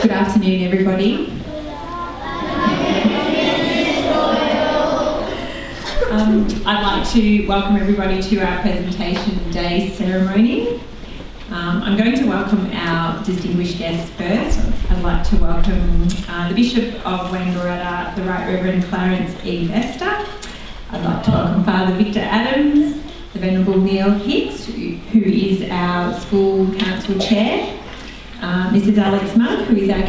Good afternoon, everybody. I'd like to welcome everybody to our presentation day ceremony. I'm going to welcome our distinguished guests first. I'd like to welcome the Bishop of Wangaratta, the Right Reverend Clarence E. Vesta. I'd like to welcome Father Victor Adams, the Venerable Neil Hicks, who is our School Council Chair, Mrs. Alex Monk, who is our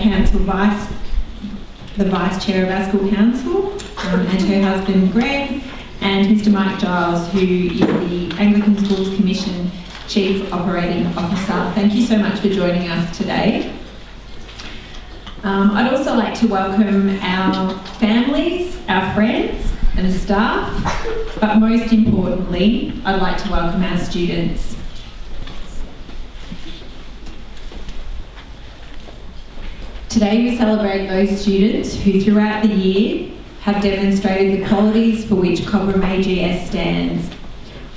the Vice Chair of our School Council, and her husband Greg, and Mr. Mike Giles, who is the Anglican Schools Commission Chief Operating Officer. Thank you so much for joining us today. I'd also like to welcome our families, our friends and staff, but most importantly, I'd like to welcome our students. Today we celebrate those students who throughout the year have demonstrated the qualities for which Cobram AGS stands.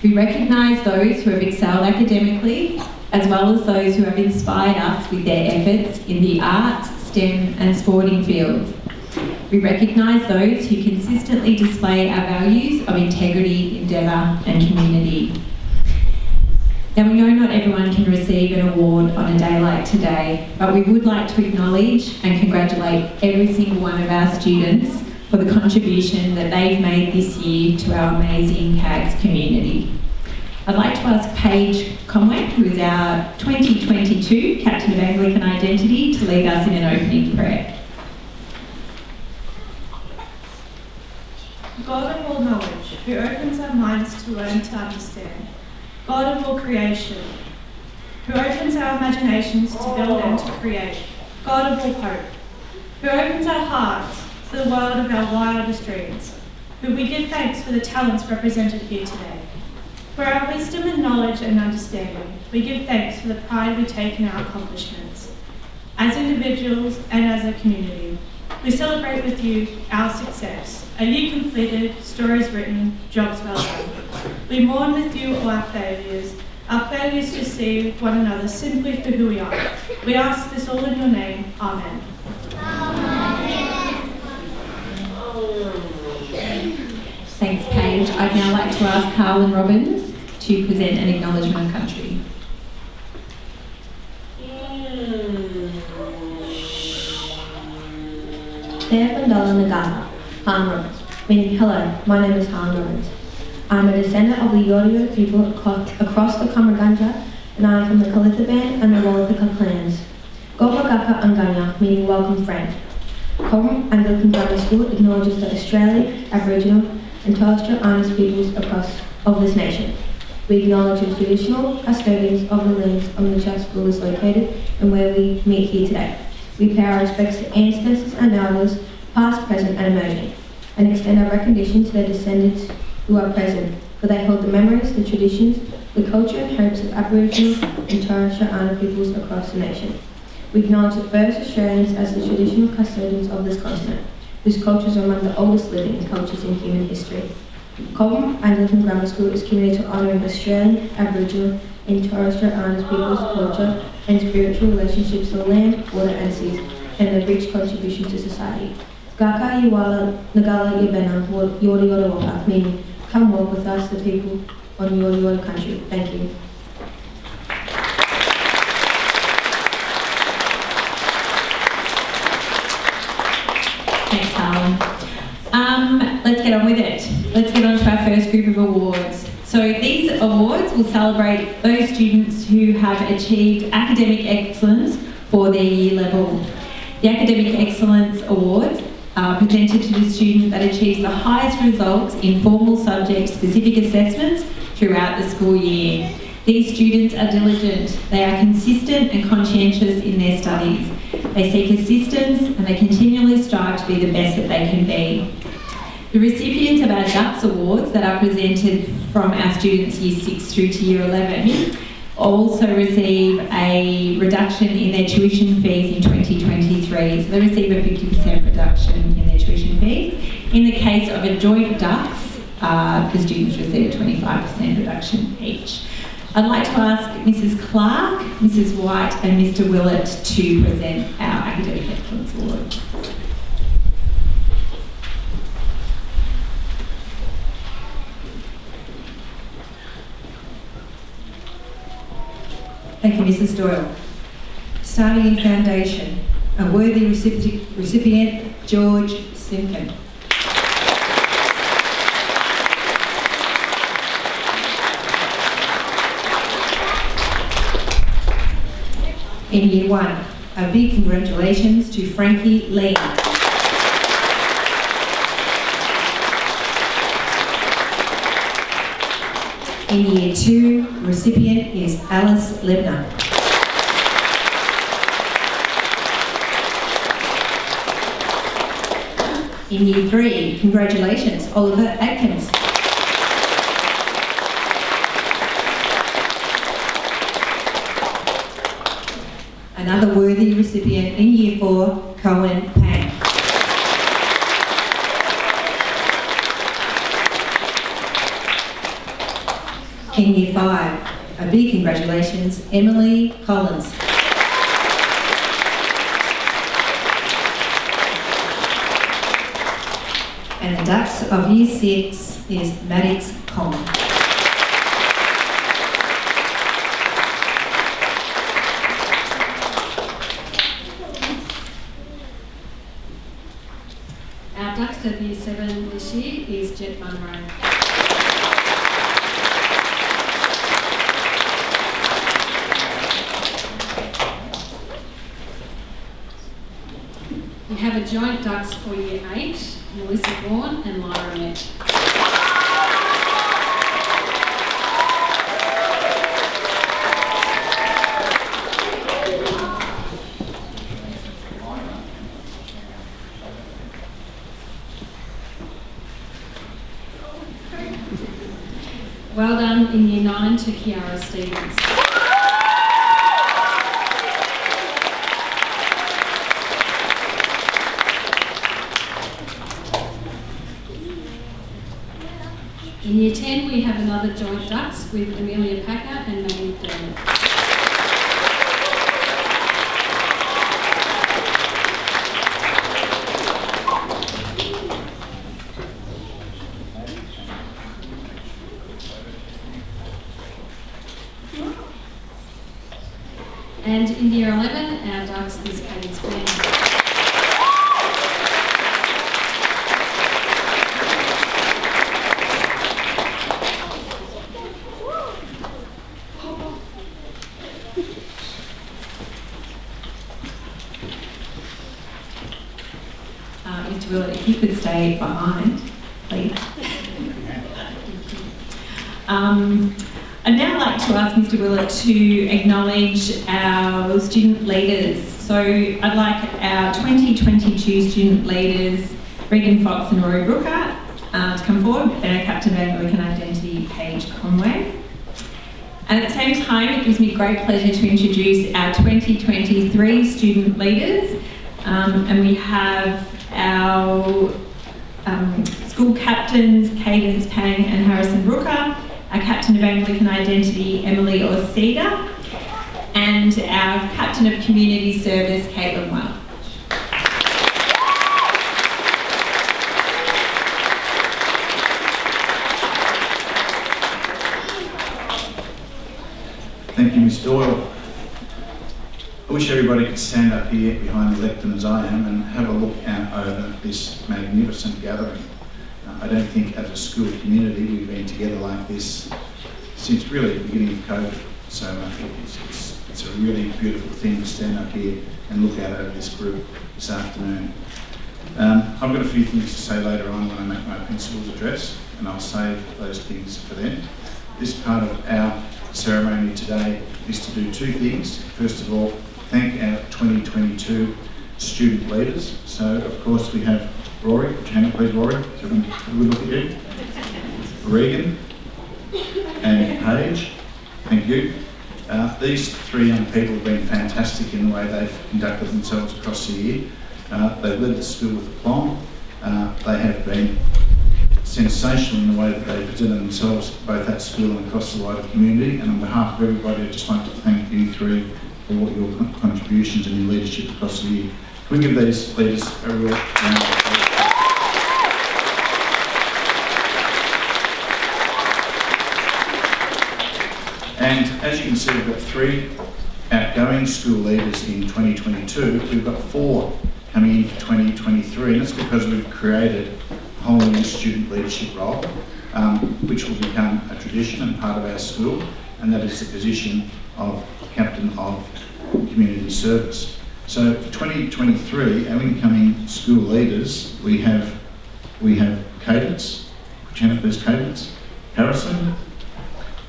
We recognise those who have excelled academically, as well as those who have inspired us with their efforts in the arts, STEM and sporting fields. We recognise those who consistently display our values of integrity, endeavour and community. Now, we know not everyone can receive an award on a day like today, but we would like to acknowledge and congratulate every single one of our students for the contribution that they've made this year to our amazing CAGS community. I'd like to ask Paige Conway, who is our 2022 Captain of Anglican Identity, to lead us in an opening prayer. God of all knowledge, who opens our minds to learn to understand. God of all creation, who opens our imaginations to build and to create. God of all hope, who opens our hearts to the world of our wildest dreams, who we give thanks for the talents represented here today. For our wisdom and knowledge and understanding, we give thanks for the pride we take in our accomplishments. As individuals and as a community, we celebrate with you our success. A year completed, stories written, jobs well done. We mourn with you all our failures to see one another simply for who we are. We ask this all in your name. Amen. Thanks, Paige. I'd now like to ask Carlin Robbins to present an acknowledgement of country. Meaning hello, my name is Helen Robbins. I'm a descendant of the Yori people across the Kamarganja, and I am from the Kalithaban and the Walapika clans. Gopagaka Anganya, meaning welcome friend. Cobram Anglican Grammar School acknowledges the Australian, Aboriginal and Torres Strait Islander peoples of this nation. We acknowledge the traditional custodians of the lands on which our school is located and where we meet here today. We pay our respects to ancestors and elders, past, present and emerging, and extend our recognition to their descendants who are present, for they hold the memories, the traditions, the culture and hopes of Aboriginal and Torres Strait Islander peoples across the nation. We acknowledge the first Australians as the traditional custodians of this continent, whose cultures are among the oldest living cultures in human history. Cobram Anglican Grammar School is committed to honouring Australian, Aboriginal and Torres Strait Islander people's culture and spiritual relationships to land, water and seas, and their rich contribution to society. Gaka Yuwala Nagala Yabena Yorta Yorta Waka, meaning come walk with us, the people on Yorta Yorta country. Thank you. Thanks, Harlan. Let's get on with it. Let's get on to our first group of awards. So these awards will celebrate those students who have achieved academic excellence for their year level. The Academic Excellence Awards are presented to the student that achieves the highest results in formal subject-specific assessments throughout the school year. These students are diligent, they are consistent and conscientious in their studies. They seek assistance and they continually strive to be the best that they can be. The recipients of our DUCS Awards that are presented from our students Year 6 through to Year 11 also receive a reduction in their tuition fees in 2023. So they receive a 50% reduction in their tuition fees. In the case of a joint DUCS, the students receive a 25% reduction each. I'd like to ask Mrs. Clark, Mrs. White and Mr. Willett to present our academic Doyle. Starting in foundation, a worthy recipient, George Simkin. In Year 1, a big congratulations to Frankie Lee. In Year 2, recipient is Alice Lebner. In Year 3, congratulations, Oliver Atkins. Another worthy recipient in Year 4, Cohen Pang. In Year 5, a big congratulations, Emily Collins. And the Dux of Year 6 is Maddox Coleman. Our Dux of Year 7 this year is Jet Munro. We have a joint Dux for Year 8, Melissa Bourne and Lyra Met. Well done in Year 9 to Kiara Stevens. In Year 10 we have another joint Dux with Amelia Packer and Maggie McDermott. And in Year 11 our Dux is Katie Spring. Mr. Willett, if you could stay behind, please. I'd now like to ask Mr. Willett to acknowledge our student leaders. So I'd like our 2022 student leaders, Regan Fox and Rory Brooker, to come forward, and our Captain of Anglican Identity, Paige Conway. And at the same time, it gives me great pleasure to introduce our 2023 student leaders. And we have our school captains, Cadence Pang and Harrison Brooker, our Captain of Anglican Identity, Emily Orseda, and our Captain of Community Service, Caitlin Welch. Thank you, Ms. Doyle. I wish everybody could stand up here behind the lectern as I am and have a look out over this magnificent gathering. I don't think as a school community we've been together like this since really the beginning of COVID. So it's a really beautiful thing to stand up here and look out over this group this afternoon. I've got a few things to say later on when I make my principal's address, and I'll save those things for then. This part of our ceremony today is to do two things. First of all, thank our 2022 student leaders. So, of course, we have Rory. Put your hand up, please, Rory. So we have a good look at you. Regan and Paige. Thank you. These three young people have been fantastic in the way they've conducted themselves across the year. They've led the school with aplomb. They have been sensational in the way that they've presented themselves both at school and across the wider community. And on behalf of everybody, I'd just like to thank you three for your contributions and your leadership across the year. Can we give these leaders a real round of applause? And as you can see, we've got three outgoing school leaders in 2022, we've got 4 coming in for 2023, and that's because we've created a whole new student leadership role, which will become a tradition and part of our school, and that is the position of Captain of Community Service. So for 2023, our incoming school leaders, we have Cadence, Janet, please, Cadence, Harrison,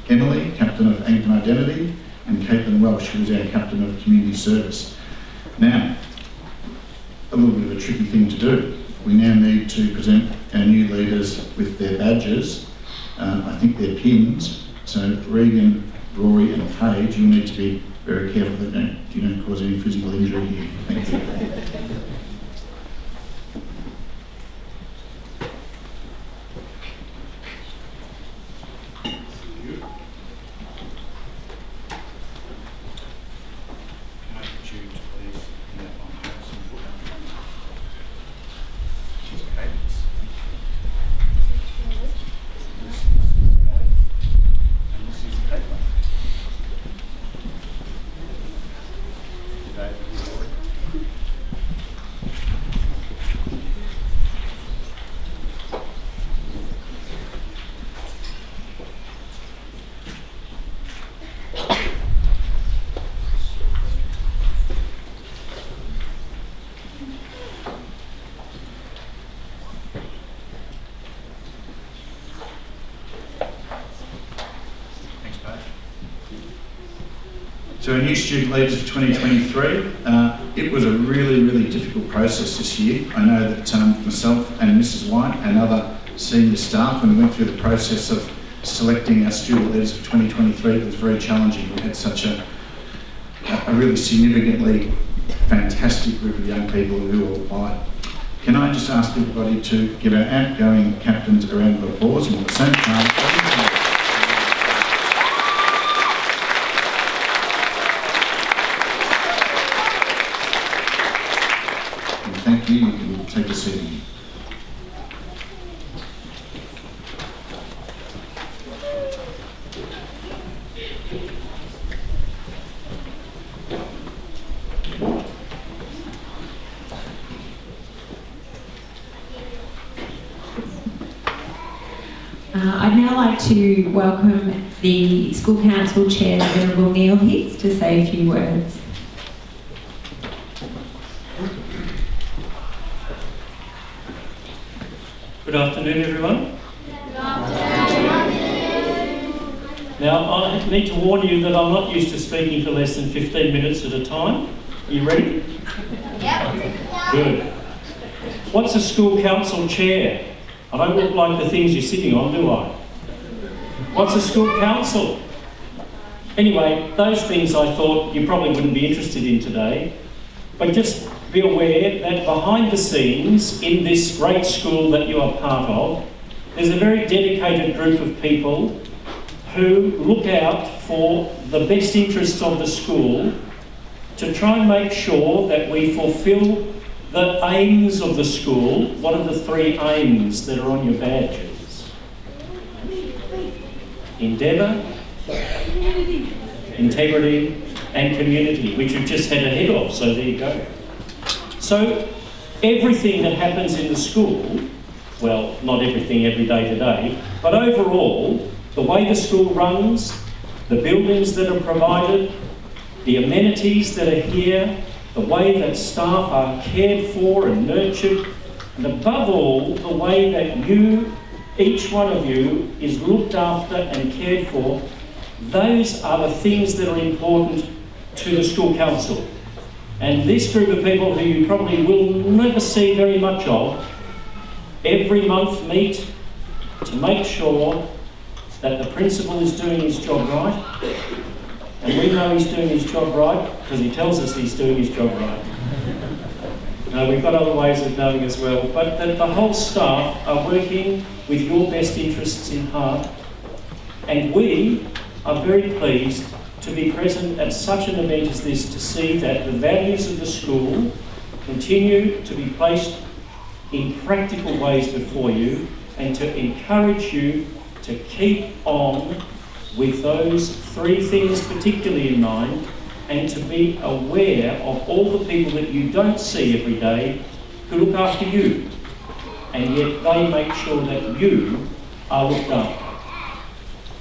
Emily, Captain of Anglican Identity, and Caitlin Welsh, who is our Captain of Community Service. Now, a little bit of a tricky thing to do. We now need to present our new leaders with their badges. I think they're pins. So Regan, Rory and Paige, you need to be very careful that you don't cause any physical injury here. Thank you. So our new student leaders for 2023, it was a really, really difficult process this year. I know that myself and Mrs. White and other senior staff, when we went through the process of selecting our student leaders for 2023, it was very challenging. We had such a really significantly fantastic group of young people who all applied. Can I just ask everybody to give our outgoing captains a round of applause, and at the same time, thank you. You can take a seat. I'd now like to welcome the School Council Chair, the Venerable Neil Hicks, to say a few words. Good afternoon, everyone. Good afternoon. Now, I need to warn you that I'm not used to speaking for less than 15 minutes at a time. Are you ready? Yep. Good. What's a school council chair? I don't look like the things you're sitting on, do I? What's a school council? Anyway, those things I thought you probably wouldn't be interested in today, but just be aware that behind the scenes in this great school that you are part of, there's a very dedicated group of people who look out for the best interests of the school to try and make sure that we fulfil the aims of the school. What are the 3 aims that are on your badges? Endeavour, integrity and community, which we've just had a head of, so there you go. So everything that happens in the school, well, not everything every day to day, but overall, the way the school runs, the buildings that are provided, the amenities that are here, the way that staff are cared for and nurtured, and above all, the way that you, each one of you, is looked after and cared for, those are the things that are important to the school council. And this group of people, who you probably will never see very much of, every month meet to make sure that the principal is doing his job right. And we know he's doing his job right because he tells us he's doing his job right. Now, we've got other ways of knowing as well, but that the whole staff are working with your best interests in heart, and we are very pleased to be present at such an event as this, to see that the values of the school continue to be placed in practical ways before you, and to encourage you to keep on with those 3 things particularly in mind, and to be aware of all the people that you don't see every day who look after you, and yet they make sure that you are looked after.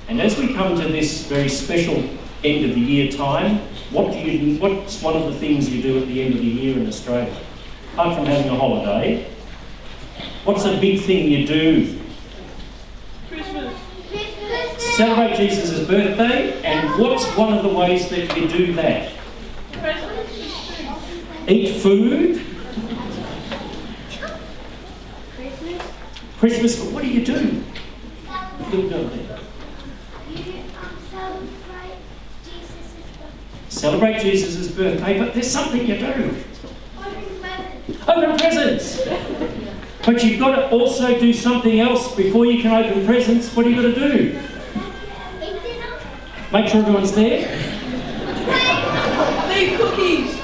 And as we come to this very special end of the year time, what's one of the things you do at the end of the year in Australia? Apart from having a holiday, what's a big thing you do? Celebrate Jesus' birthday, and what's one of the ways that you do that? Eat food. Christmas, but what do you do? Celebrate Jesus' birthday, but there's something you do. Open presents. But you've got to also do something else before you can open presents. What do you got to do? Make sure everyone's there. Leave cookies.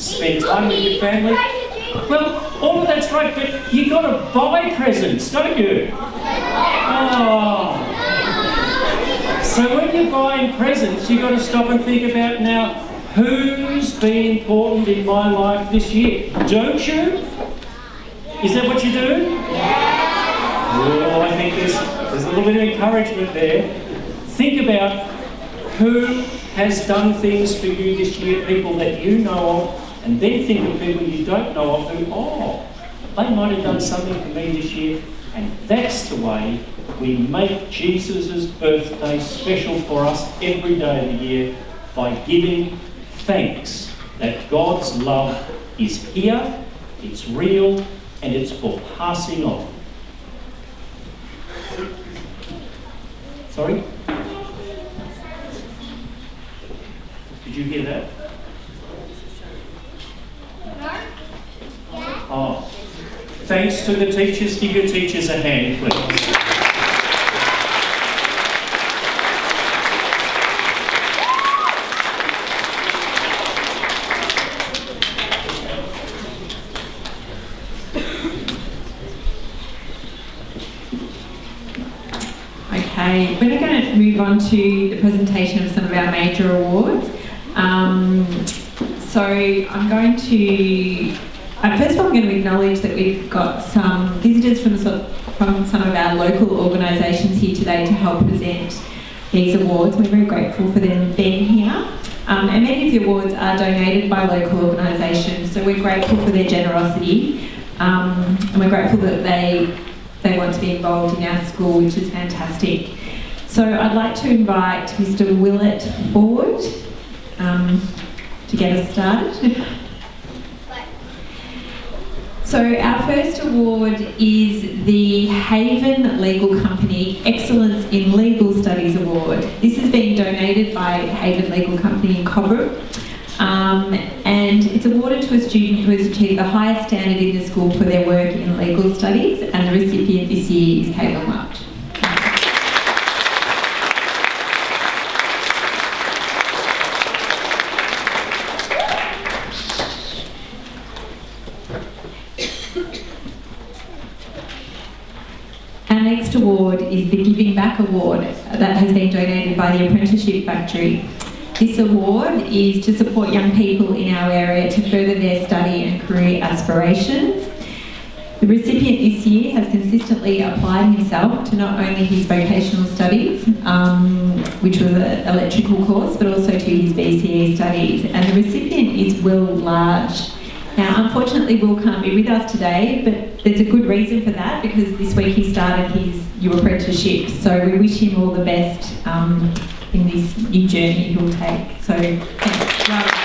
Spend time with your family. Well, all of that's right, but you've got to buy presents, don't you? Oh. So when you're buying presents, you've got to stop and think about now, who's been important in my life this year? Don't you? Is that what you do? Oh, I think there's a little bit of encouragement there. Think about who has done things for you this year, people that you know of, and then think of people you don't know of who, they might have done something for me this year. And that's the way we make Jesus' birthday special for us every day of the year, by giving thanks that God's love is here, it's real, and it's for passing on. Sorry? Did you hear that? Oh. Thanks to the teachers. Give your teachers a hand, please. Okay, we're going to move on to the presentation of some of our major awards. So I'm going to, first of all, I'm going to acknowledge that we've got some visitors from some of our local organisations here today to help present these awards. We're very grateful for them being here. And many of the awards are donated by local organisations, so we're grateful for their generosity. And we're grateful that they want to be involved in our school, which is fantastic. So I'd like to invite Mr. Willett forward to get us started. So our first award is the Haven Legal Company Excellence in Legal Studies Award. This is being donated by Haven Legal Company in Cobram. And it's awarded to a student who has achieved the highest standard in the school for their work in legal studies, and the recipient this year is Caitlin Welch. Our next award is the Giving Back Award that has been donated by the Apprenticeship Factory. This award is to support young people in our area to further their study and career aspirations. The recipient this year has consistently applied himself to not only his vocational studies, which was an electrical course, but also to his BCE studies. And the recipient is Will Large. Now, unfortunately, Will can't be with us today, but there's a good reason for that, because this week he started his new apprenticeship. So we wish him all the best in this new journey he'll take. So thanks. Well done.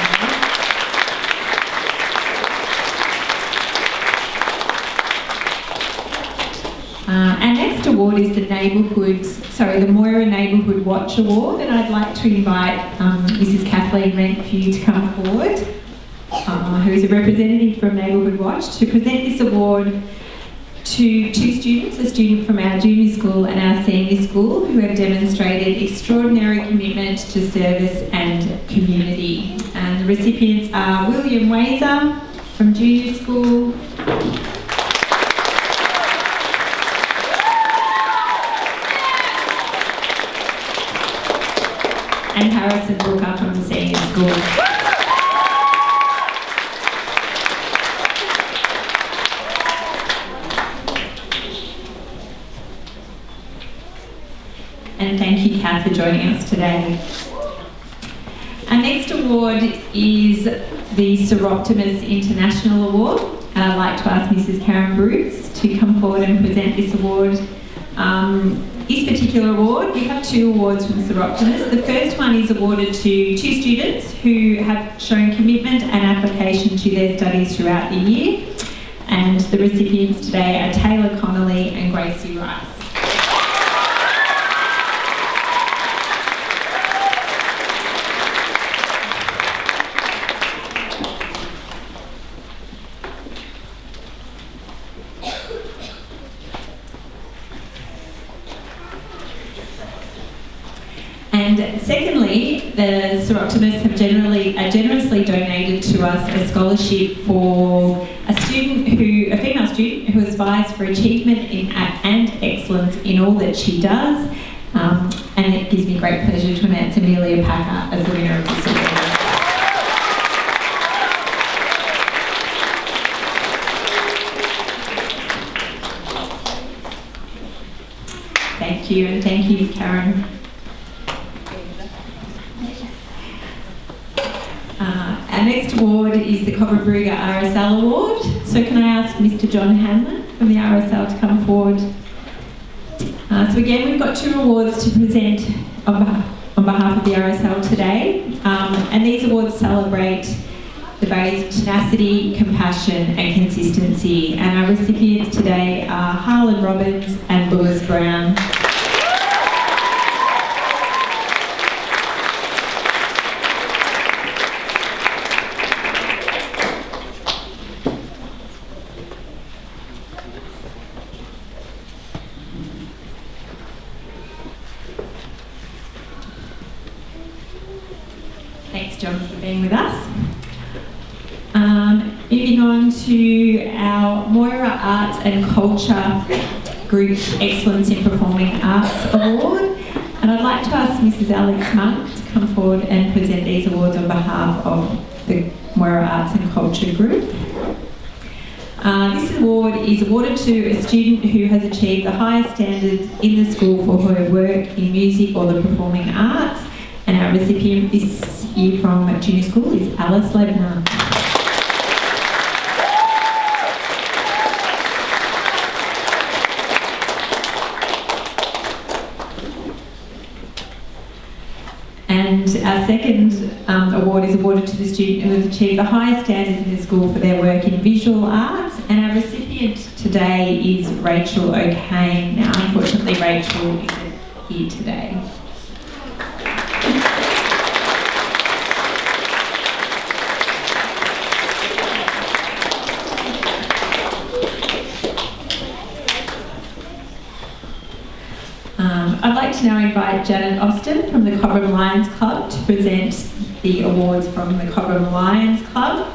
Our next award is the Moira Neighbourhood Watch Award, and I'd like to invite Mrs. Kathleen Renfrew to come forward, who is a representative from Neighbourhood Watch, to present this award to two students, a student from our junior school and our senior school, who have demonstrated extraordinary commitment to service and community. And the recipients are William Wazer from junior school, and Harrison Booker from the senior school. And thank you, Kath, for joining us today. Our next award is the Seroptimus International Award, and I'd like to ask Mrs. Karen Bruce to come forward and present this award. This particular award, we have 2 awards from Seroptimus. The first one is awarded to 2 students who have shown commitment and application to their studies throughout the year, and the recipients today are Taylor Connolly and Gracie Rice. And secondly, the Seroptimus have generously donated to us a scholarship for a female student who aspires for achievement and excellence in all that she does. And it gives me great pleasure to announce Amelia Packer as the winner of this award. Thank you, and thank you, Karen. Our next award is the Cobram Anglican RSL Award. So can I ask Mr. John Hanlon from the RSL to come forward? So again, we've got 2 awards to present on behalf of the RSL today. And these awards celebrate the values of tenacity, compassion and consistency. And our recipients today are Harlan Robbins and Lewis Brown. Thanks, John, for being with us. Moving on to our Moira Arts and Culture Group's Excellence in Performing Arts Award. And I'd like to ask Mrs. Alex Monk to come forward and present these awards on behalf of the Moira Arts and Culture Group. This award is awarded to a student who has achieved the highest standards in the school for her work in music or the performing arts. And our recipient this year from junior school is Alice Lebner. And our second award is awarded to the student who has achieved the highest standards in the school for their work in visual arts. And our recipient today is Rachel O'Kane. Now, unfortunately, Rachel isn't here today. I'd like to now invite Janet Austin from the Cobram Lions Club to present the awards from the Cobram Lions Club.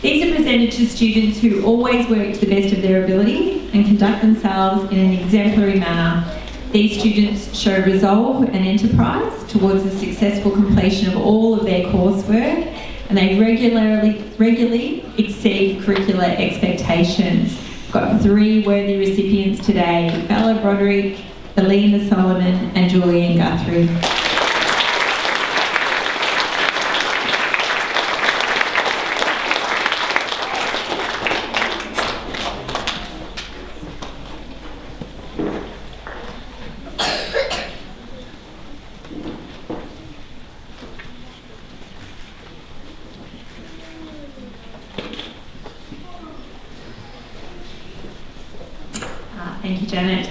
These are presented to students who always work to the best of their ability and conduct themselves in an exemplary manner. These students show resolve and enterprise towards the successful completion of all of their coursework, and they regularly exceed curricular expectations. We've got 3 worthy recipients today: Bella Broderick, Alina Solomon and Julian Guthrie. Thank you, Janet.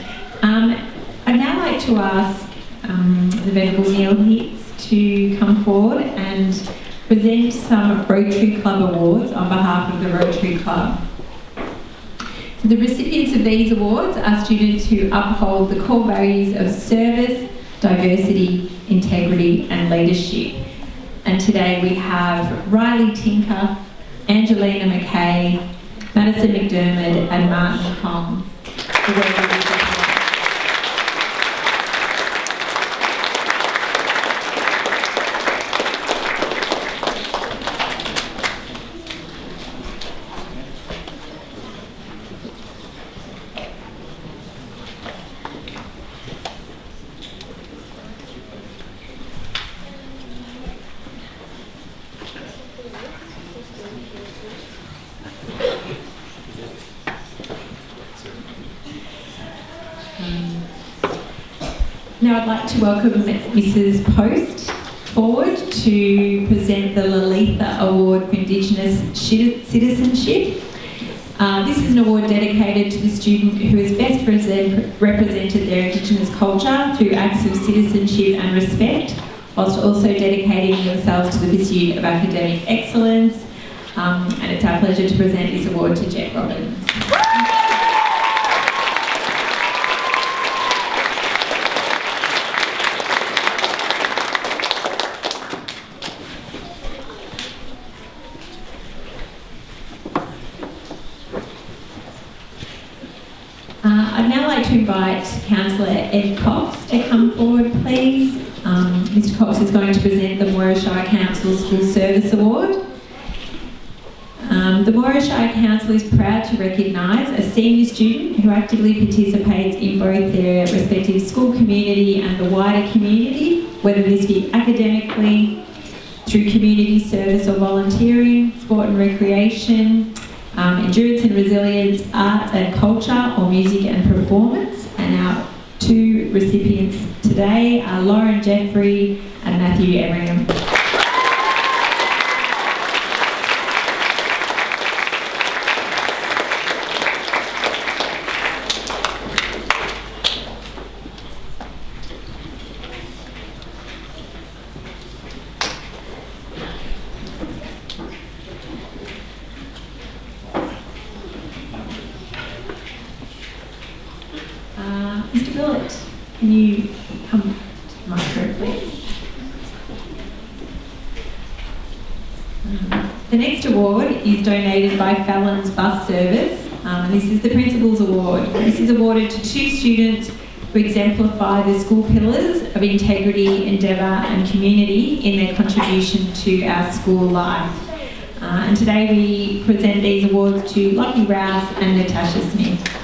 I'd now like to ask the Venerable Neil Hicks to come forward and present some Rotary Club awards on behalf of the Rotary Club. So the recipients of these awards are students who uphold the core values of service, diversity, integrity and leadership. And today we have Riley Tinker, Angelina McKay, Madison McDermott and Martin Kong. Now I'd like to welcome Mrs. Post forward to present the Lalitha Award for Indigenous Citizenship. This is an award dedicated to the student who has best represented their Indigenous culture through acts of citizenship and respect, whilst also dedicating themselves to the pursuit of academic excellence. And it's our pleasure to present this award to Jet Robbins. I'd now like to invite Councillor Ed Cox to come forward, please. Mr. Cox is going to present the Moira Shire Council School Service Award. The Moira Shire Council is proud to recognise a senior student who actively participates in both their respective school community and the wider community, whether this be academically, through community service or volunteering, sport and recreation, endurance and resilience, art and culture, or music and performance. And our two recipients today are Lauren Jeffrey and Matthew Everingham. Mr. Billet, can you come to the microphone, please? The next award is donated by Fallon's Bus Service. This is the Principal's Award. This is awarded to two students who exemplify the school pillars of integrity, endeavour and community in their contribution to our school life. And today we present these awards to Lockie Rouse and Natasha Smith.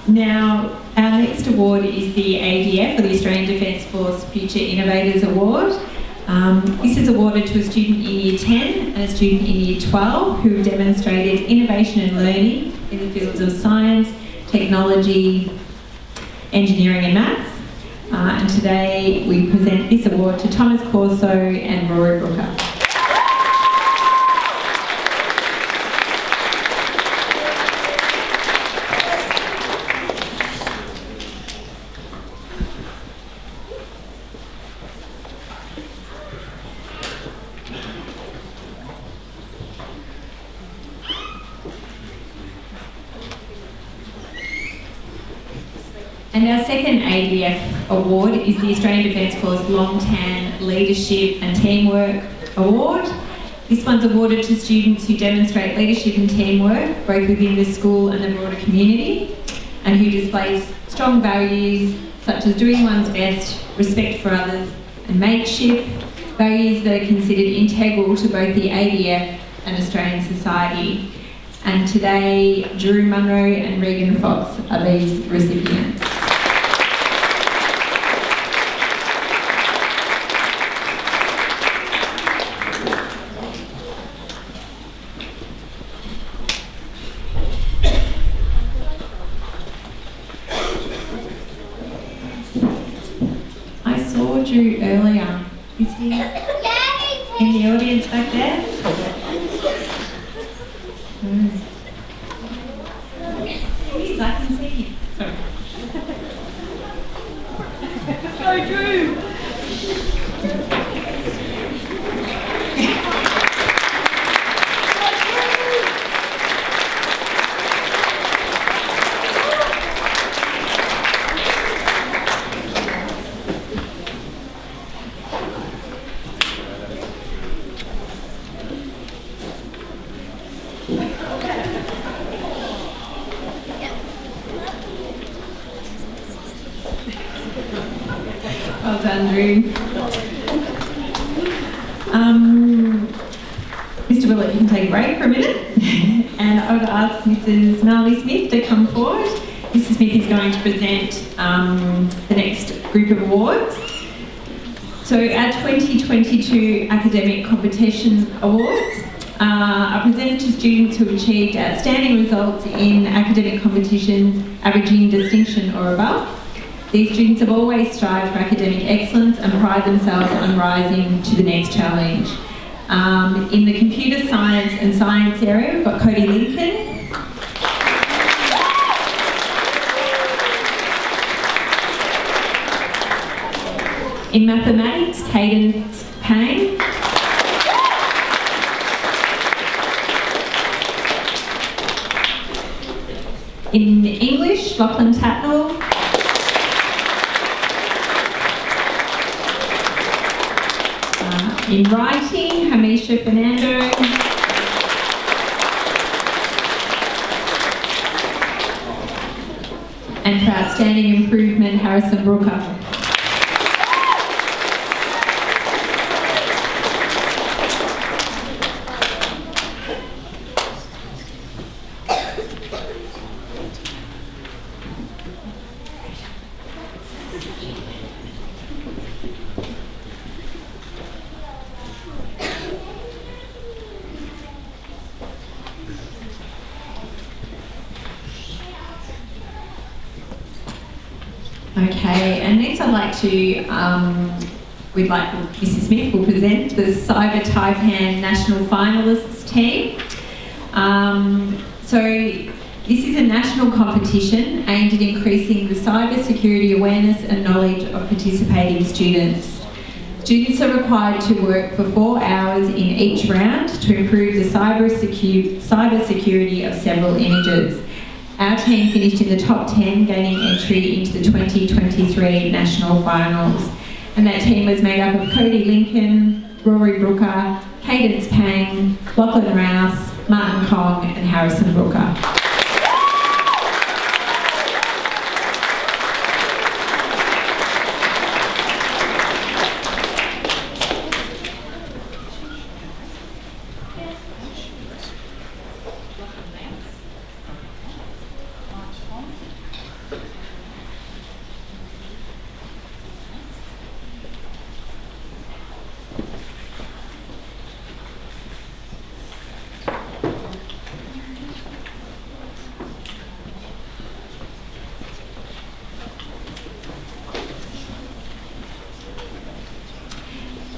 Now, our next award is the ADF, or the Australian Defence Force Future Innovators Award. This is awarded to a student in Year 10 and a student in Year 12 who have demonstrated innovation and learning in the fields of science, technology, engineering and maths. And today we present this award to Thomas Corso and Rory Brooker. And our second ADF award is the Australian Defence Force Long Tan Leadership and Teamwork Award. This one's awarded to students who demonstrate leadership and teamwork, both within the school and the broader community, and who display strong values such as doing one's best, respect for others, and mateship, values that are considered integral to both the ADF and Australian society. And today, Drew Munro and Regan Fox are these recipients. I saw Drew earlier. Is he in the audience back there? Please, I can see you. Sorry. Go, Drew! Well done, Drew. Mr. Willett, you can take a break for a minute. And I would ask Mrs. Melanie Smith to come forward. Mrs. Smith is going to present the next group of awards. So our 2022 Academic Competition Awards are presented to students who have achieved outstanding results in academic competitions, averaging distinction or above. These students have always strived for academic excellence and pride themselves on rising to the next challenge. In the computer science and science area, we've got Cody Lincoln. In mathematics, Cadence Payne. In English, Lachlan Tatnall. In writing, Hamisha Fernando. And for outstanding improvement, Harrison Brooker. Okay, and next I'd like to, Mrs. Smith will present the Cyber Taipan National Finalists team. So this is a national competition aimed at increasing the cyber security awareness and knowledge of participating students. Students are required to work for 4 hours in each round to improve the cyber security of several images. Our team finished in the top 10, gaining entry into the 2023 national finals. And that team was made up of Cody Lincoln, Rory Brooker, Cadence Payne, Lachlan Rouse, Martin Kong and Harrison Brooker.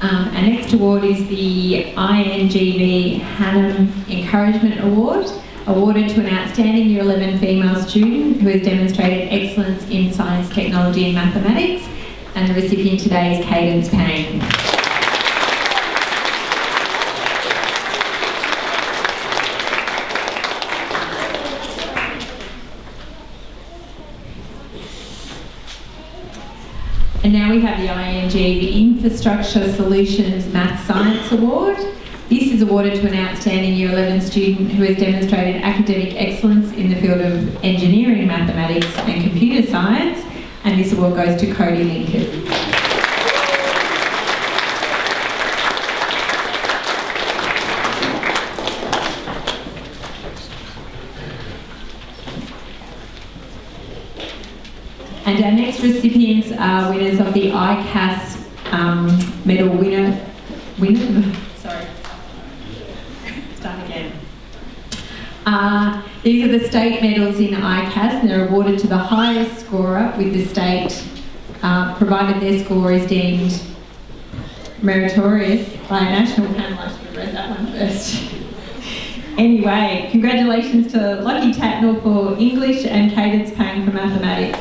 Our next award is the INGV Hannam Encouragement Award, awarded to an outstanding Year 11 female student who has demonstrated excellence in science, technology and mathematics, and the recipient today is Cadence Payne. And now we have the ING, the Infrastructure Solutions Math Science Award. This is awarded to an outstanding Year 11 student who has demonstrated academic excellence in the field of engineering, mathematics and computer science, and this award goes to Cody Lincoln. And our next recipients are winners of the ICAS medal These are the state medals in ICAS, and they're awarded to the highest scorer with the state, provided their score is deemed meritorious by a national panel. I should have read that one first. Anyway, congratulations to Lockie Tatnall for English and Cadence Payne for mathematics.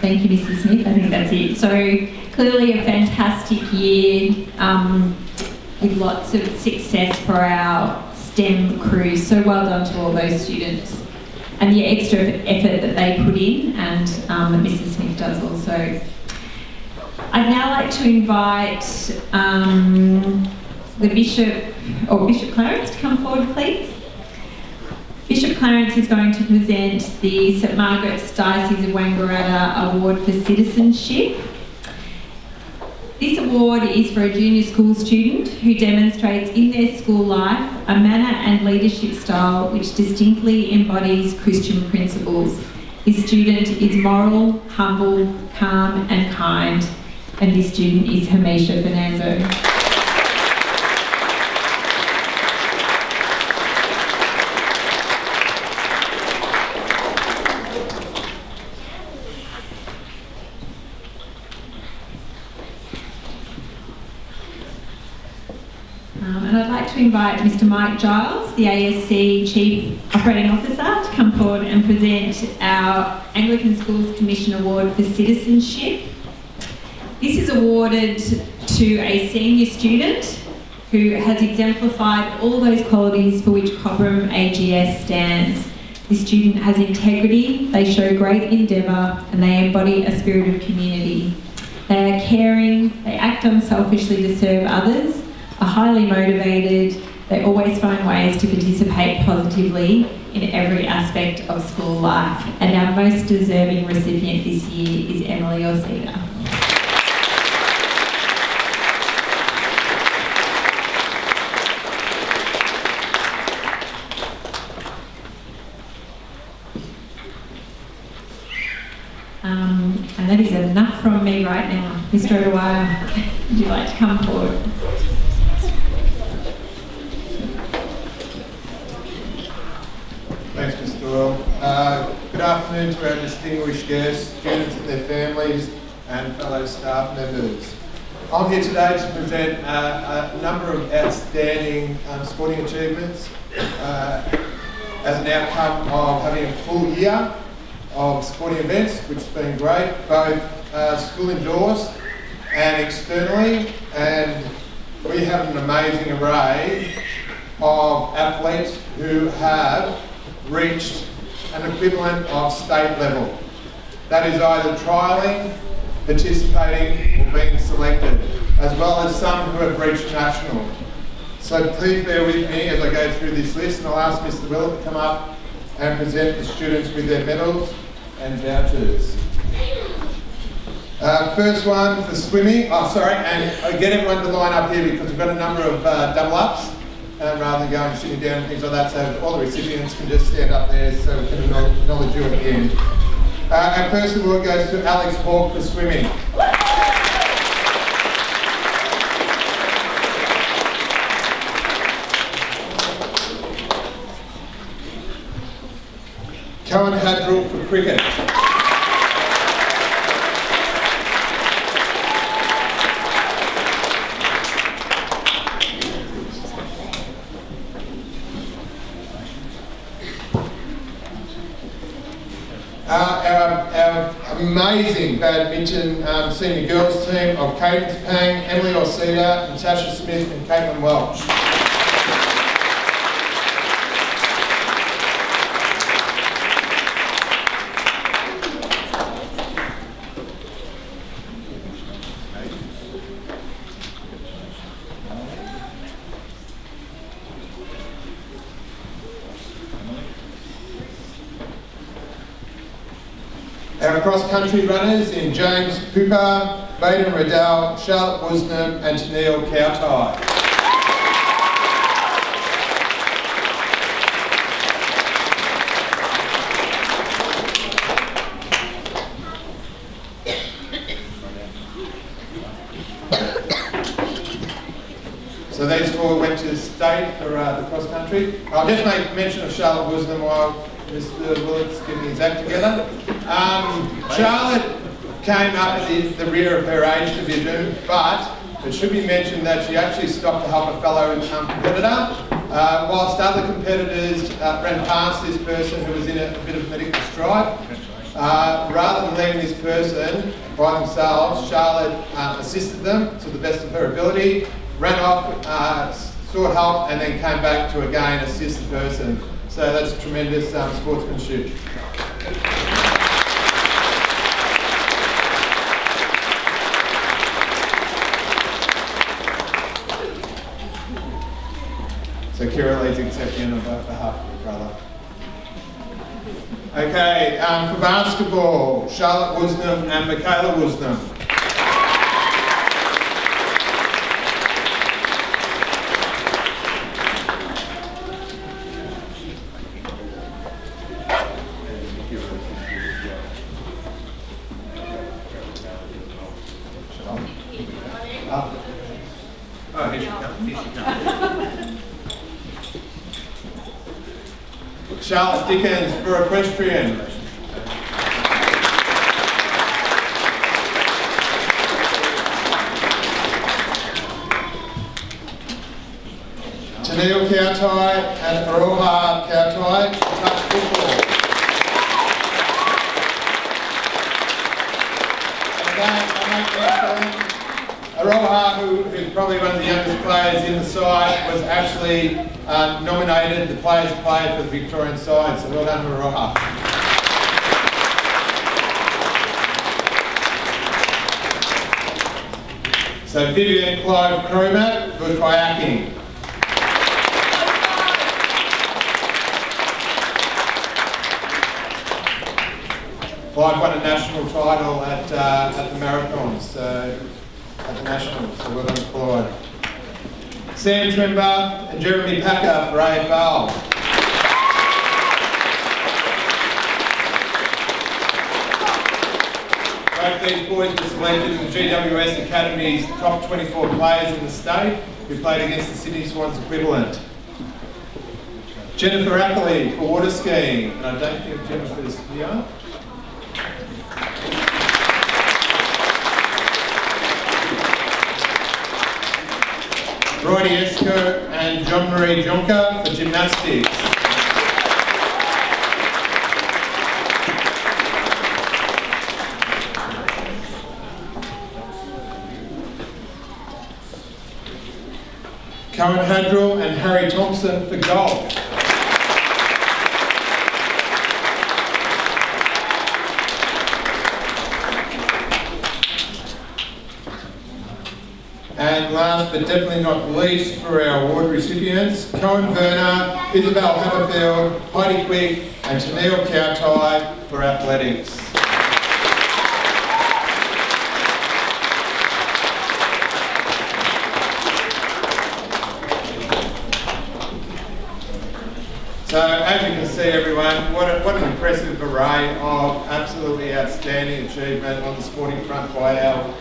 Thank you, Mrs. Smith. I think that's it. So clearly a fantastic year with lots of success for our STEM crews. So well done to all those students and the extra effort that they put in, and that Mrs. Smith does also. I'd now like to invite the Bishop Clarence to come forward, please. Bishop Clarence is going to present the St Margaret's Diocese of Wangaratta Award for Citizenship. This award is for a junior school student who demonstrates in their school life a manner and leadership style which distinctly embodies Christian principles. This student is moral, humble, calm and kind, and this student is Hamisha Fernando. And I'd like to invite Mr. Mike Giles, the ASC Chief Operating Officer, to come forward and present our Anglican Schools Commission Award for Citizenship. This is awarded to a senior student who has exemplified all those qualities for which Cobram AGS stands. This student has integrity, they show great endeavour, and they embody a spirit of community. They are caring, they act unselfishly to serve others, are highly motivated, they always find ways to participate positively in every aspect of school life. And our most deserving recipient this year is Emily Orsita. And that is enough from me right now. Mr. O'Dwyer, would you like to come forward? Thanks, Mr. Doyle. Good afternoon to our distinguished guests, students and their families, and fellow staff members. I'm here today to present a number of outstanding sporting achievements as an outcome of having a full year of sporting events, which has been great, both school endorsed and externally, and we have an amazing array of athletes who have reached an equivalent of state level. That is either trialling, participating or being selected, as well as some who have reached national. So please bear with me as I go through this list, and I'll ask Mr. Willett to come up and present the students with their medals and vouchers. First one for swimming, and I get everyone to line up here because we've got a number of double ups. Rather than going sitting down and things like that, so all the recipients can just stand up there so we can acknowledge you at the end. Our first award goes to Alex Hawke for swimming. Cohen Hadrill for cricket. Our amazing badminton senior girls team of Cadence Pang, Emily Orsita, Natasha Smith and Caitlin Welch. Our cross-country runners in James Cooper, Baden Riddell, Charlotte Woosnam and Tennille Cowtie. So these four went to state for the cross-country. I'll just make mention of Charlotte Woosnam while Mr. Willett's getting his act together. Charlotte came up at the rear of her age division, but it should be mentioned that she actually stopped to help a fellow competitor, whilst other competitors ran past this person who was in a bit of medical strife. Rather than leaving this person by themselves, Charlotte assisted them to the best of her ability, ran off, sought help, and then came back to again assist the person. So that's tremendous sportsmanship. So Kira Lee's accepting on behalf of her brother. Okay, for basketball, Charlotte Woosnam and Michaela Woosnam. Oh, here she comes. Here she comes. Charlotte Dickens for equestrian. Tennille Kautai and Aroha Kautai, touch football. Aroha, who's probably one of the youngest players in the side, was actually nominated the players player for the Victorian side, so well done to Aroha. So Vivian Clive Cromat for kayaking. Clive won a national title at the marathons, at the nationals, so well done to Clive. Sam Trimber and Jeremy Packer for AFL. Both these boys were selected in the GWS Academy's top 24 players in the state who played against the Sydney Swans equivalent. Jennifer Ackley for water skiing, and I don't think Jennifer's here. Bridie Esker and John Marie Jonker for gymnastics. Cohen Hadrill and Harry Thompson for golf. And last but definitely not least for our award recipients, Cohen Werner, Isabel Hammerfield, Heidi Quick and Tennille Kautai for athletics. So as you can see everyone, what an impressive array of absolutely outstanding achievement on the sporting front by our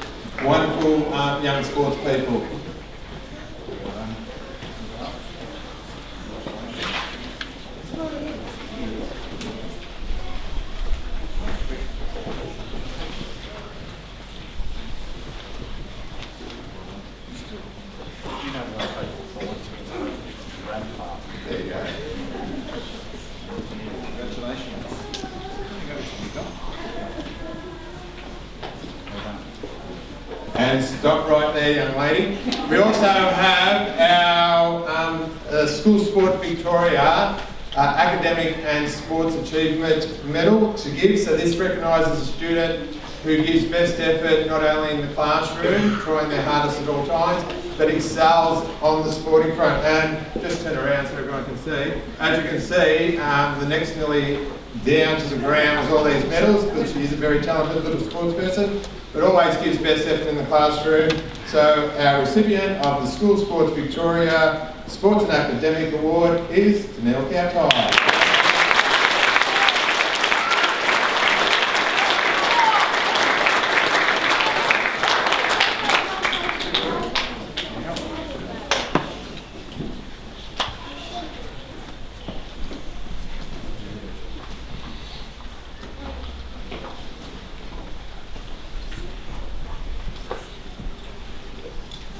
wonderful young sports people. There you go. Congratulations. And stop right there, young lady. We also have our School Sport Victoria Academic and Sports Achievement Medal to give. So this recognises a student who gives best effort not only in the classroom, trying their hardest at all times, but excels on the sporting front. And just turn around so everyone can see. As you can see, the next nearly down to the ground is all these medals, because she is a very talented little sports person, but always gives best effort in the classroom. So our recipient of the School Sports Victoria Sports and Academic Award is Tennille Kautai.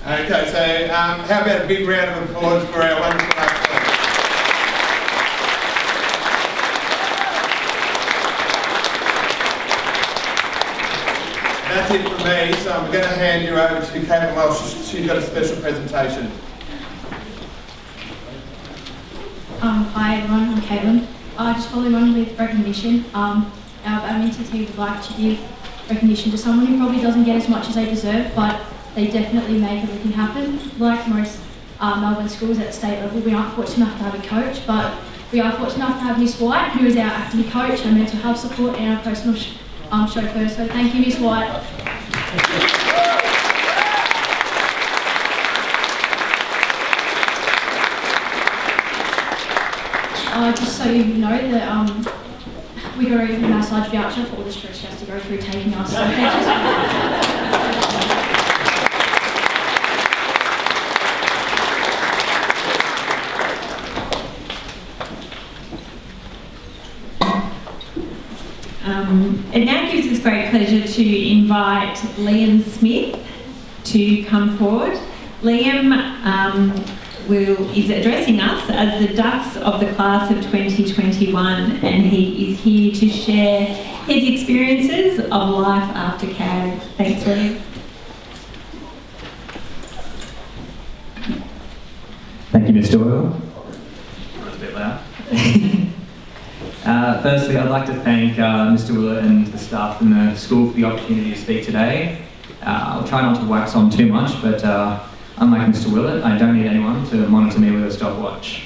Okay, so how about a big round of applause for our wonderful athletes? me, so I'm going to hand you over to Caitlin Welsh. She's got a special presentation. Hi everyone, I'm Caitlin. Just following on with recognition, our badminton team would like to give recognition to someone who probably doesn't get as much as they deserve, but they definitely make everything happen. Like most Melbourne schools at state level, we aren't fortunate enough to have a coach, but we are fortunate enough to have Miss White, who is our acting coach, our mental health support and our personal chauffeur. So thank you, Miss White. Just so you know that we got a massage voucher for all the stress she has to go through taking us. So thank you so much. It now gives us great pleasure to invite Liam Smith to come forward. Liam is addressing us as the Ducks of the class of 2021, and he is here to share his experiences of life after CAD. Thanks, Liam. Thank you, Ms. Doyle. That's a bit loud. Firstly, I'd like to thank Mr. Willett and the staff in the school for the opportunity to speak today. I'll try not to wax on too much, but unlike Mr. Willett, I don't need anyone to monitor me with a stopwatch.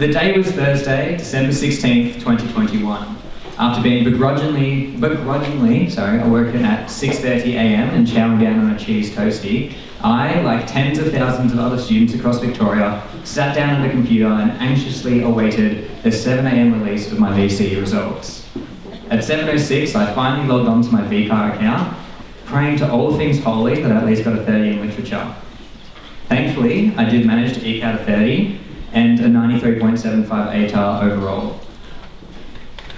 The day was Thursday, December 16th, 2021. After being begrudgingly awoken at 6:30 a.m. and chowing down on a cheese toastie, I, like tens of thousands of other students across Victoria, sat down at the computer and anxiously awaited the 7 a.m. release of my VCE results. At 7:06, I finally logged on to my VCAR account, praying to all things holy that I at least got a 30 in literature. Thankfully, I did manage to eke out a 30 and a 93.75 ATAR overall.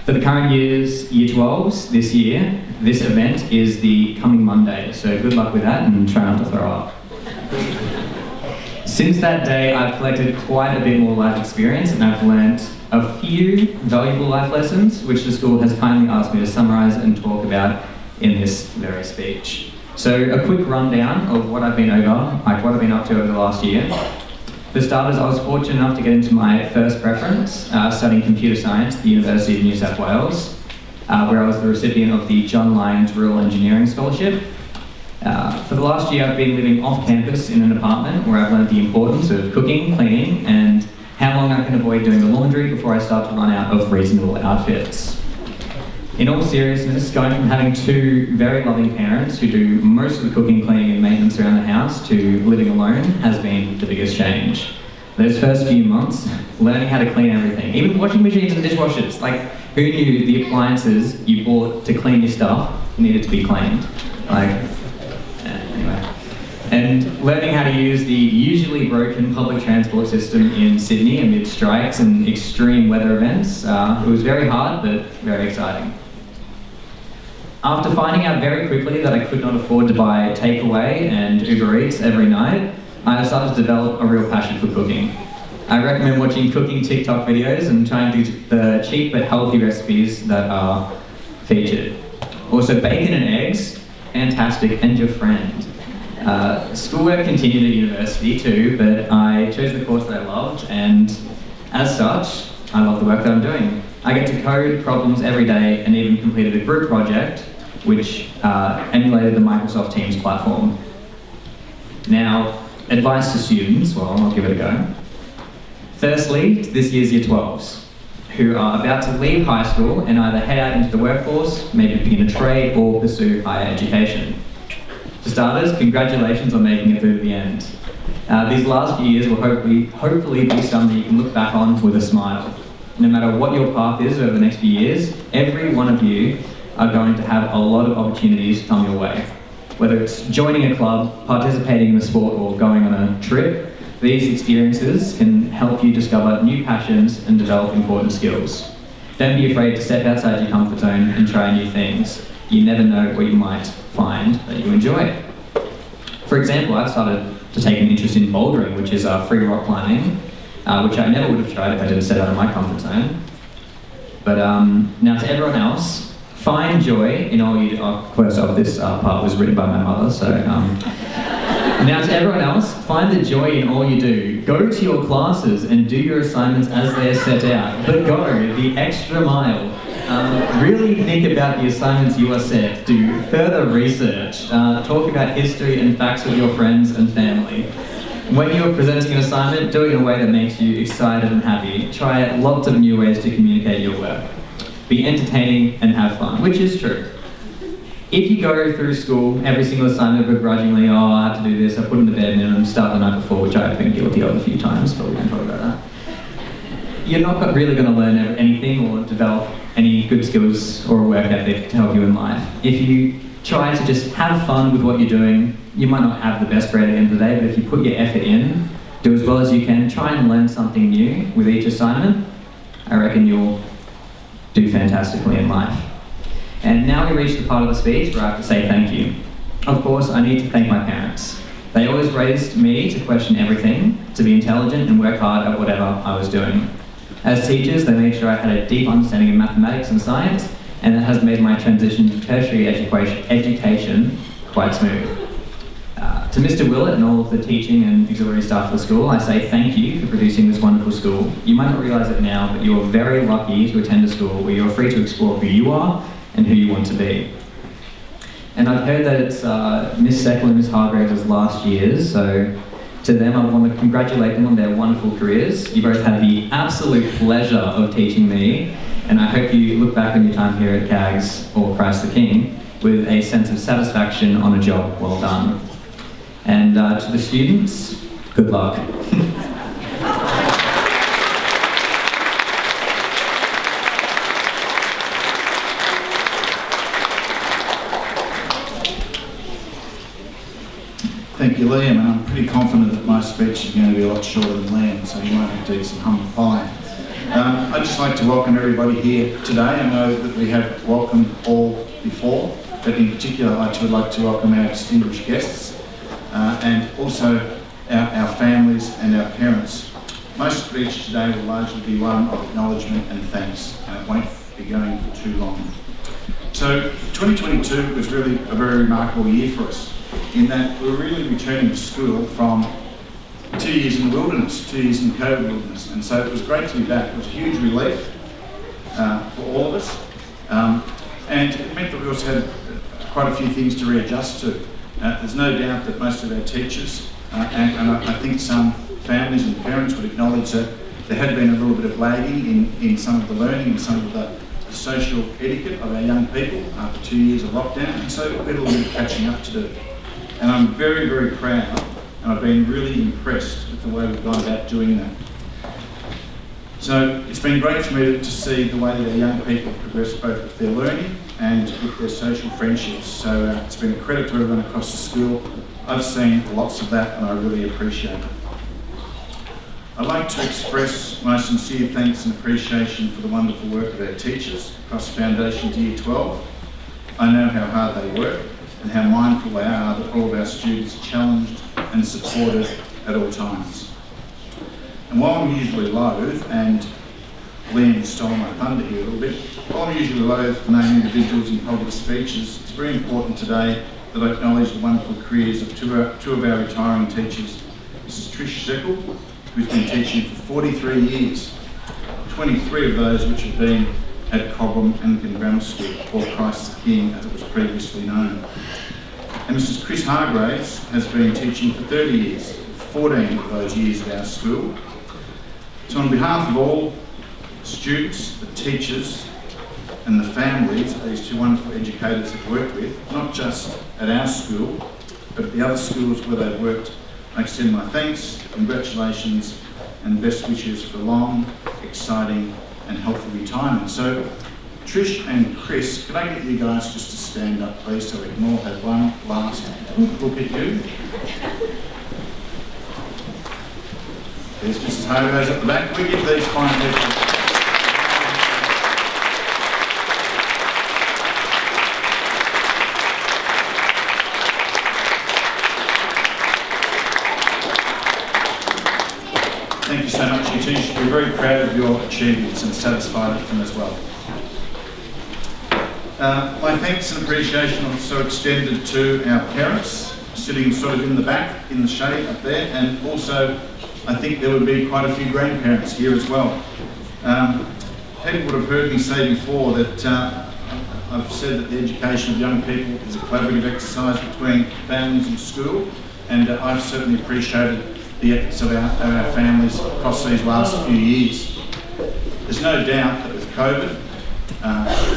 For the current year's Year 12s this year, this event is the coming Monday, so good luck with that and try not to throw up. Since that day, I've collected quite a bit more life experience and I've learnt a few valuable life lessons, which the school has kindly asked me to summarise and talk about in this very speech. So a quick rundown of what I've been up to over the last year. For starters, I was fortunate enough to get into my first preference, studying computer science at the University of New South Wales, where I was the recipient of the John Lyons Rural Engineering Scholarship. For the last year, I've been living off campus in an apartment where I've learned the importance of cooking, cleaning, and how long I can avoid doing the laundry before I start to run out of reasonable outfits. In all seriousness, going from having two very loving parents who do most of the cooking, cleaning and maintenance around the house to living alone has been the biggest change. Those first few months, learning how to clean everything, even washing machines and dishwashers, like who knew the appliances you bought to clean your stuff needed to be cleaned? Anyway. And learning how to use the usually broken public transport system in Sydney amid strikes and extreme weather events, it was very hard but very exciting. After finding out very quickly that I could not afford to buy takeaway and Uber Eats every night, I decided to develop a real passion for cooking. I recommend watching cooking TikTok videos and trying to do the cheap but healthy recipes that are featured. Also, bacon and eggs, fantastic, and your friend. Schoolwork continued at university too, but I chose the course that I loved, and as such, I love the work that I'm doing. I get to code problems every day and even completed a group project which emulated the Microsoft Teams platform. Now, advice to students, well, I'll give it a go. Firstly, to this year's Year 12s, who are about to leave high school and either head out into the workforce, maybe begin a trade or pursue higher education. For starters, congratulations on making it through to the end. These last few years will hopefully be something you can look back on with a smile. No matter what your path is over the next few years, every one of you are going to have a lot of opportunities come your way. Whether it's joining a club, participating in a sport, or going on a trip, these experiences can help you discover new passions and develop important skills. Don't be afraid to step outside your comfort zone and try new things. You never know what you might find that you enjoy. For example, I've started to take an interest in bouldering, which is free rock climbing, which I never would have tried if I didn't step out of my comfort zone. But now to everyone else, Find joy in all you do. First off, this part was written by my mother, so... Now to everyone else, find the joy in all you do. Go to your classes and do your assignments as they're set out. But go the extra mile. Really think about the assignments you are set. Do further research. Talk about history and facts with your friends and family. When you're presenting an assignment, do it in a way that makes you excited and happy. Try lots of new ways to communicate your work. Be entertaining and have fun, which is true. If you go through school, every single assignment begrudgingly, oh, I have to do this, I put in the bare minimum, start the night before, which I've been guilty of a few times, but we won't talk about that. You're not really going to learn anything or develop any good skills or a work ethic to help you in life. If you try to just have fun with what you're doing, you might not have the best grade at the end of the day, but if you put your effort in, do as well as you can, try and learn something new with each assignment, I reckon you'll do fantastically in life. And now we reach the part of the speech where I have to say thank you. Of course, I need to thank my parents. They always raised me to question everything, to be intelligent and work hard at whatever I was doing. As teachers, they made sure I had a deep understanding of mathematics and science, and that has made my transition to tertiary education quite smooth. To Mr. Willett and all of the teaching and auxiliary staff of the school, I say thank you for producing this wonderful school. You might not realise it now, but you are very lucky to attend a school where you are free to explore who you are and who you want to be. And I've heard that it's Miss Seckle and Miss Hargraves' last years, so to them I want to congratulate them on their wonderful careers. You both had the absolute pleasure of teaching me, and I hope you look back on your time here at CAGS or Christ the King with a sense of satisfaction on a job well done. And to the students, good luck. Thank you, Liam, and I'm pretty confident that my speech is going to be a lot shorter than Liam, so you might have to do some humble pie. I'd just like to welcome everybody here today. I know that we have welcomed all before, but in particular I would like to welcome our distinguished guests and also our families and our parents. My speech today will largely be one of acknowledgement and thanks, and it won't be going for too long. So 2022 was really a very remarkable year for us, in that we were really returning to school from 2 years in the wilderness, 2 years in the COVID wilderness, and so it was great to be back. It was a huge relief for all of us, and it meant that we also had quite a few things to readjust to. There's no doubt that most of our teachers, and I think some families and parents would acknowledge that there had been a little bit of lagging in some of the learning and some of the social etiquette of our young people after 2 years of lockdown, and so we had a little bit of catching up to do. And I'm very, very proud, and I've been really impressed with the way we've gone about doing that. So it's been great for me to see the way that our young people progress both with their learning and with their social friendships. So it's been a credit to everyone across the school. I've seen lots of that and I really appreciate it. I'd like to express my sincere thanks and appreciation for the wonderful work of our teachers across Foundation to Year 12. I know how hard they work and how mindful they are that all of our students are challenged and supported at all times. And while I'm usually loath, and Liam stole my thunder here a little bit, while I'm usually loath to name individuals in public speeches, it's very important today that I acknowledge the wonderful careers of two of our retiring teachers, Mrs. Trish Seckle, who's been teaching for 43 years, 23 of those which have been at Cobram Anglican Grammar School, or Christ the King as it was previously known. And Mrs. Chris Hargraves has been teaching for 30 years, 14 of those years at our school. So on behalf of all students, the teachers and the families of these two wonderful educators have worked with, not just at our school, but at the other schools where they've worked, I extend my thanks, congratulations and best wishes for a long, exciting and healthy retirement. So Trish and Chris, can I get you guys just to stand up please so we can all have one last look at you. There's Mrs. Hargraves at the back. We give these fine people. Thank you so much, you two. You should be very proud of your achievements and satisfied with them as well. My thanks and appreciation also extended to our parents, sitting sort of in the back, in the shade up there, and also I think there would be quite a few grandparents here as well. People would have heard me say before that I've said that the education of young people is a collaborative exercise between families and school, and I've certainly appreciated the efforts of our families across these last few years. There's no doubt that with COVID,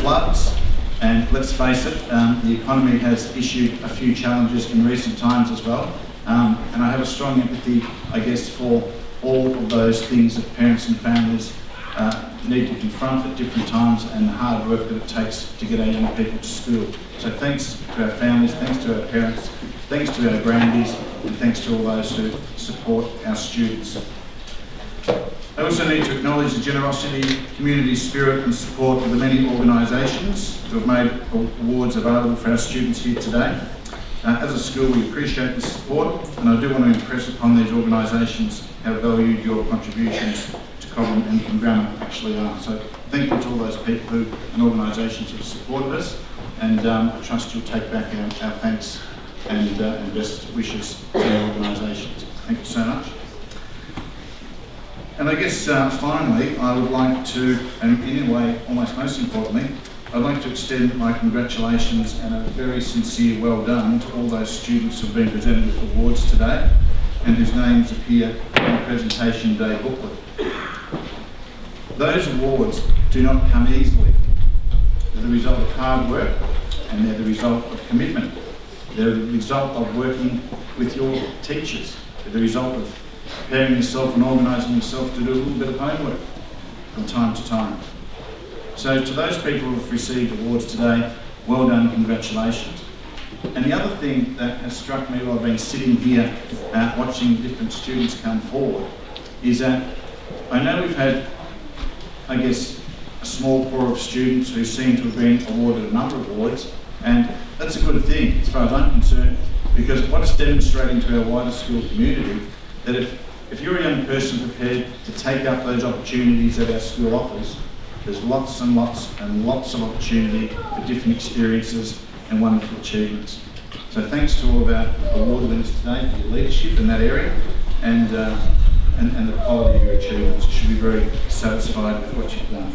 floods, and let's face it, the economy has issued a few challenges in recent times as well. And I have a strong empathy, I guess, for all of those things that parents and families need to confront at different times, and the hard work that it takes to get our young people to school. So thanks to our families, thanks to our parents, thanks to our grandies, and thanks to all those who support our students. I also need to acknowledge the generosity, community spirit and support of the many organisations who have made awards available for our students here today. As a school, we appreciate the support, and I do want to impress upon these organisations how valued your contributions to Cobram Anglican Grammar actually are. So thank you to all those people and organisations who have supported us, and I trust you'll take back our thanks and best wishes to our organisations. Thank you so much. And I guess finally, I would like to, and in a way, almost most importantly, I'd like to extend my congratulations and a very sincere well done to all those students who have been presented with awards today and whose names appear in the presentation day booklet. Those awards do not come easily. They're the result of hard work, and they're the result of commitment. They're the result of working with your teachers. They're the result of preparing yourself and organising yourself to do a little bit of homework from time to time. So to those people who have received awards today, well done, congratulations. And the other thing that has struck me while I've been sitting here watching different students come forward is that I know we've had, I guess, a small core of students who seem to have been awarded a number of awards, and that's a good thing as far as I'm concerned, because what it's demonstrating to our wider school community that if you're a young person prepared to take up those opportunities that our school offers, there's lots and lots and lots of opportunity for different experiences and wonderful achievements. So thanks to all of our award winners today for your leadership in that area and the quality of your achievements. You should be very satisfied with what you've done.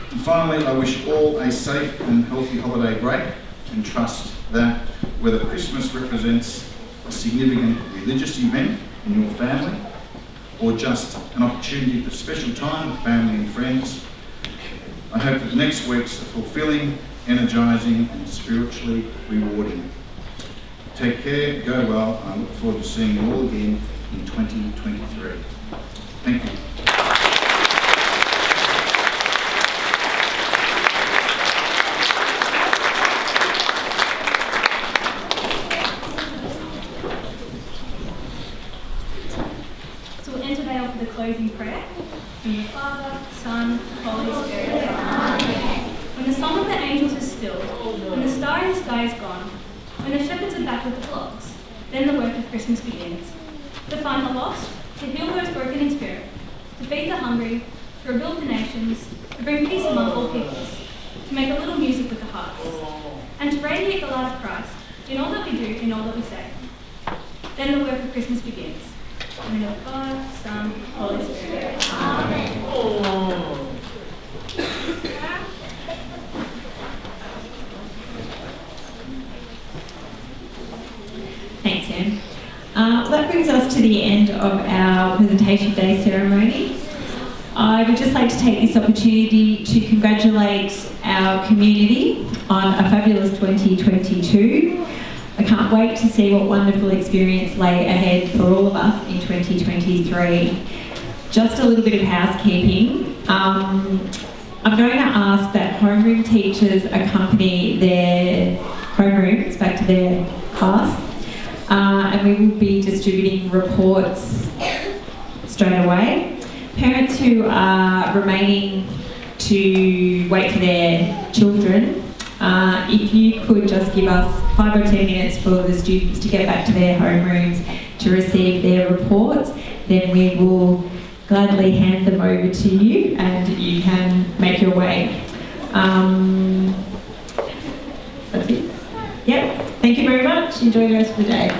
And finally, I wish all a safe and healthy holiday break, and trust that whether Christmas represents a significant religious event in your family, or just an opportunity for special time with family and friends, I hope that next week's are fulfilling, energising and spiritually rewarding. Take care, go well, I look forward to seeing you all again in 2023. Thank you. The closing prayer. In the Father, Son, Holy Spirit. Amen. When the song of the angels is stilled, when the star in the sky is gone, when the shepherds are back with the flocks, then the work of Christmas begins. To find the lost, to heal those broken in spirit, to feed the hungry, to rebuild the nations, to bring peace among all peoples, to make a little music with the harps, and to radiate the light of Christ in all that we do, in all that we say. Then the work of Christmas begins. In the name of God, Son, Holy Spirit. Amen. Thanks, Anne. That brings us to the end of our presentation day ceremony. I would just like to take this opportunity to congratulate our community on a fabulous 2022. I can't wait to see what wonderful experience lay ahead for all of us in 2023. Just a little bit of housekeeping. I'm going to ask that homeroom teachers accompany their homerooms back to their class, and we will be distributing reports straight away. Parents who are remaining to wait for their children, if you could just give us 5 or 10 minutes for the students to get back to their homerooms to receive their reports, then we will gladly hand them over to you and you can make your way. That's it. Yep. Thank you very much. Enjoy the rest of the day.